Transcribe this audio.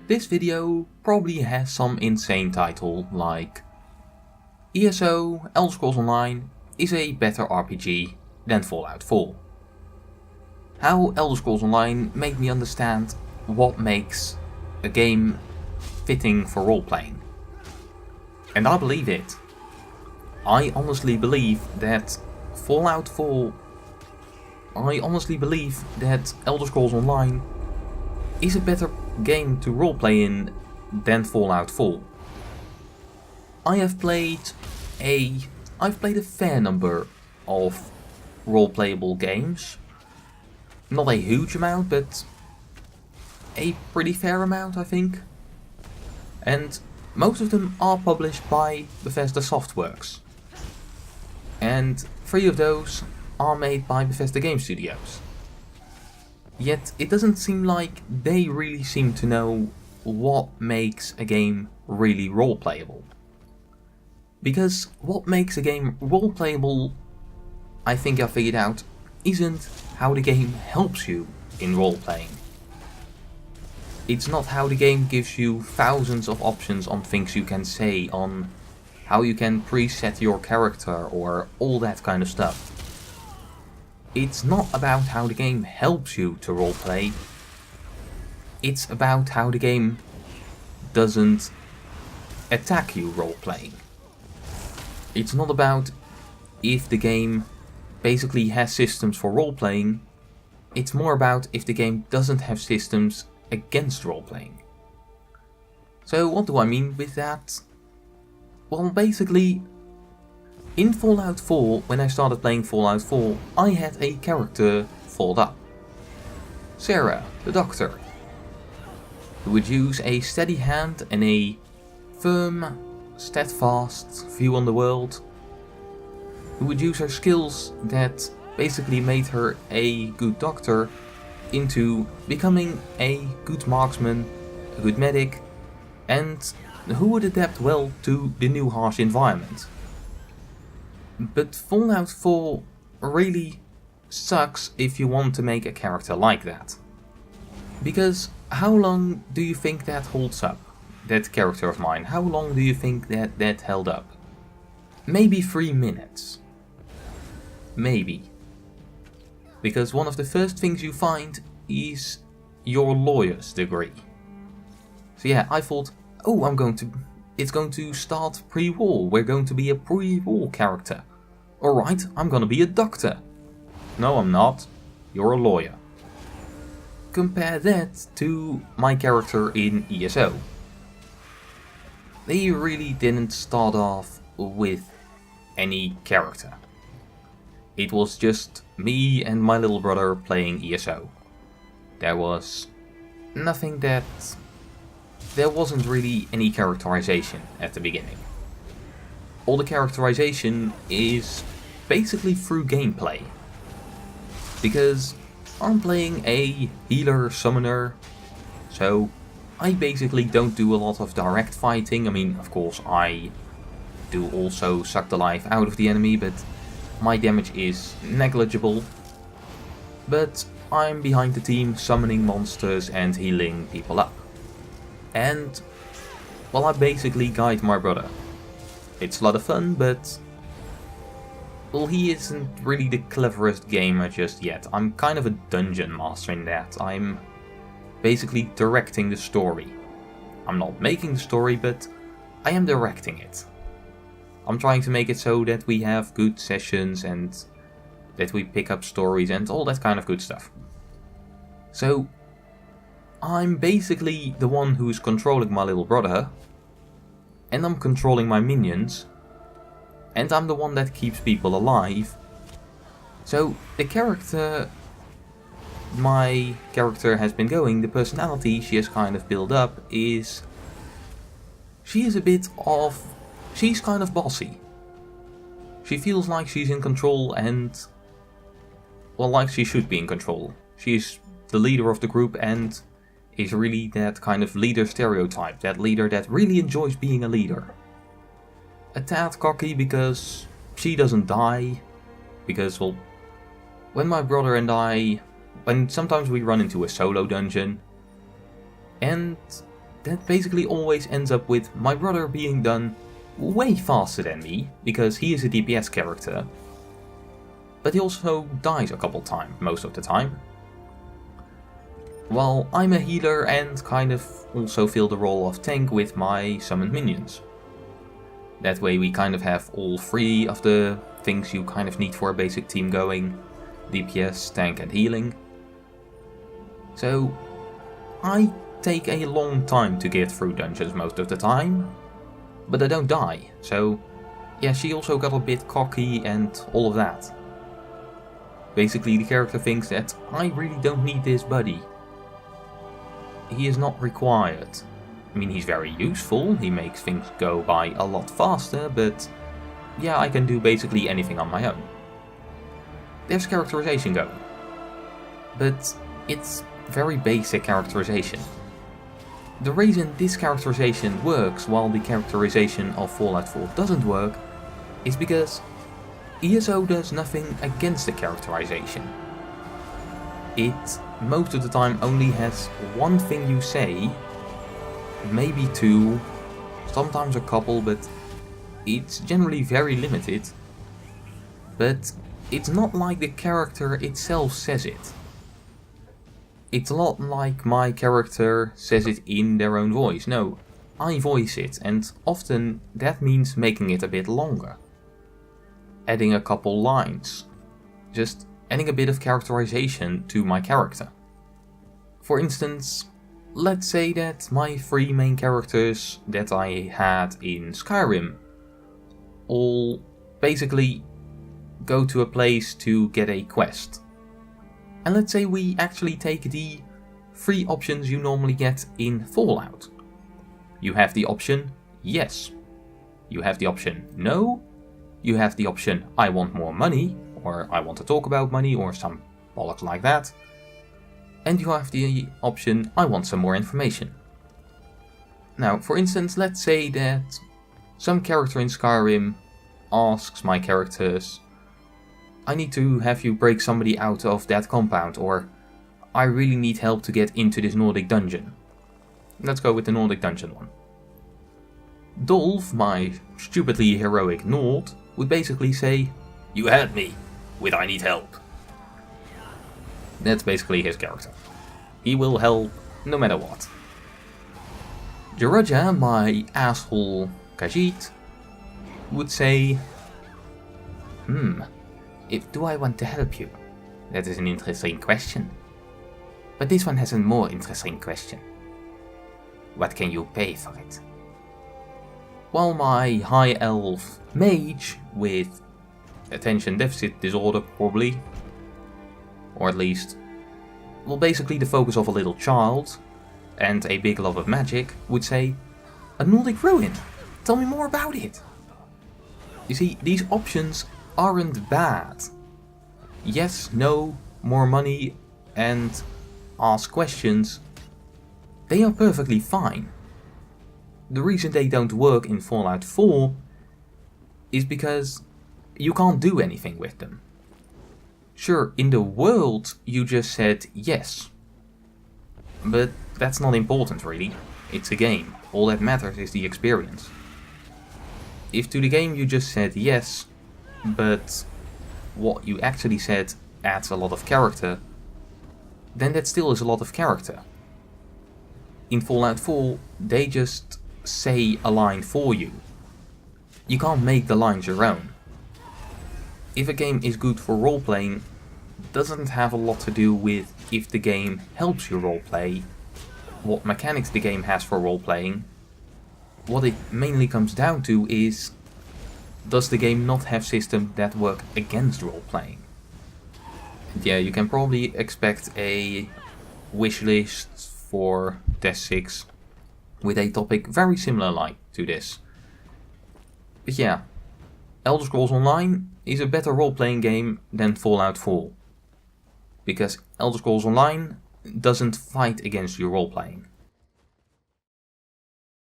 This video probably has some insane title like ESO Elder Scrolls Online is a better RPG than Fallout 4. How Elder Scrolls Online made me understand what makes a game fitting for roleplaying. And I believe it. I honestly believe that Elder Scrolls Online is a better game to roleplay in than Fallout 4. I've played a fair number of roleplayable games. Not a huge amount, but a pretty fair amount, I think. And most of them are published by Bethesda Softworks. And 3 of those are made by Bethesda Game Studios. Yet it doesn't seem like they really seem to know what makes a game really roleplayable. Because what makes a game roleplayable, I think I figured out, isn't how the game helps you in roleplaying. It's not how the game gives you thousands of options on things you can say, on how you can preset your character or all that kind of stuff. It's not about how the game helps you to roleplay. It's about how the game doesn't attack you roleplaying. It's not about if the game basically has systems for roleplaying. It's more about if the game doesn't have systems against roleplaying. So what do I mean with that? Well, basically, in Fallout 4, when I started playing Fallout 4, I had a character fold up. Sarah, the doctor, who would use a steady hand and a firm, steadfast view on the world, who would use her skills that basically made her a good doctor into becoming a good marksman, a good medic, and who would adapt well to the new harsh environment. But Fallout 4 really sucks if you want to make a character like that. Because how long do you think that holds up? That character of mine, how long do you think that held up? Maybe 3 minutes. Maybe. Because one of the first things you find is your lawyer's degree. So yeah, I thought, oh, it's going to start pre-war, we're going to be a pre-war character. Alright, I'm gonna be a doctor. No, I'm not. You're a lawyer. Compare that to my character in ESO. They really didn't start off with any character. It was just me and my little brother playing ESO. There wasn't really any characterization at the beginning. All the characterization is basically through gameplay. Because I'm playing a healer summoner, so I basically don't do a lot of direct fighting. I mean, of course, I do also suck the life out of the enemy, but my damage is negligible. But I'm behind the team summoning monsters and healing people up. And, well, I basically guide my brother. It's a lot of fun, but, well, he isn't really the cleverest gamer just yet. I'm kind of a dungeon master in that. I'm basically directing the story. I'm not making the story, but I am directing it. I'm trying to make it so that we have good sessions and that we pick up stories and all that kind of good stuff. So, I'm basically the one who's controlling my little brother, and I'm controlling my minions, and I'm the one that keeps people alive. So the character my character has been going, the personality she has kind of built up is... she's kind of bossy. She feels like she's in control and... well, like she should be in control. She's the leader of the group and is really that kind of leader stereotype, that leader that really enjoys being a leader. A tad cocky because she doesn't die, because, well, when my brother and I, when sometimes we run into a solo dungeon, and that basically always ends up with my brother being done way faster than me, because he is a DPS character. But he also dies a couple times, most of the time. While I'm a healer and kind of also fill the role of tank with my summoned minions. That way we kind of have all three of the things you kind of need for a basic team going. DPS, tank and healing. So I take a long time to get through dungeons most of the time. But I don't die, so yeah, she also got a bit cocky and all of that. Basically the character thinks that I really don't need this buddy. He is not required. I mean, he's very useful, he makes things go by a lot faster, but yeah, I can do basically anything on my own. There's characterization going. But it's very basic characterization. The reason this characterization works while the characterization of Fallout 4 doesn't work is because ESO does nothing against the characterization. It most of the time only has one thing you say, maybe two, sometimes a couple, but it's generally very limited. But it's not like the character itself says it. It's a lot like my character says it in their own voice. No, I voice it, and often that means making it a bit longer. Adding a couple lines. Just adding a bit of characterization to my character. For instance, let's say that my three main characters that I had in Skyrim all basically go to a place to get a quest. And let's say we actually take the three options you normally get in Fallout. You have the option yes. You have the option no. You have the option I want more money, or I want to talk about money, or some bollocks like that. And you have the option I want some more information. Now, for instance, let's say that some character in Skyrim asks my characters, I need to have you break somebody out of that compound, or I really need help to get into this Nordic dungeon. Let's go with the Nordic dungeon one. Dolph, my stupidly heroic Nord, would basically say, you had me with I need help. That's basically his character. He will help no matter what. Jaraja, my asshole Khajiit, would say, if do I want to help you? That is an interesting question. But this one has a more interesting question. What can you pay for it? While my high elf mage with attention deficit disorder probably, or at least, well, basically the focus of a little child and a big love of magic, would say, a Nordic ruin, tell me more about it. You see, these options aren't bad. Yes, no, more money, and ask questions. They are perfectly fine. The reason they don't work in Fallout 4 is because you can't do anything with them. Sure, in the world you just said yes. But that's not important really. It's a game. All that matters is the experience. If to the game you just said yes, but what you actually said adds a lot of character, then that still is a lot of character. In Fallout 4, they just say a line for you. You can't make the lines your own. If a game is good for roleplaying, doesn't have a lot to do with if the game helps you roleplay, what mechanics the game has for roleplaying. What it mainly comes down to is, does the game not have systems that work against roleplaying? Yeah, you can probably expect a wishlist for Test 6 with a topic very similar like to this. But yeah, Elder Scrolls Online is a better role-playing game than Fallout 4. Because Elder Scrolls Online doesn't fight against your role-playing.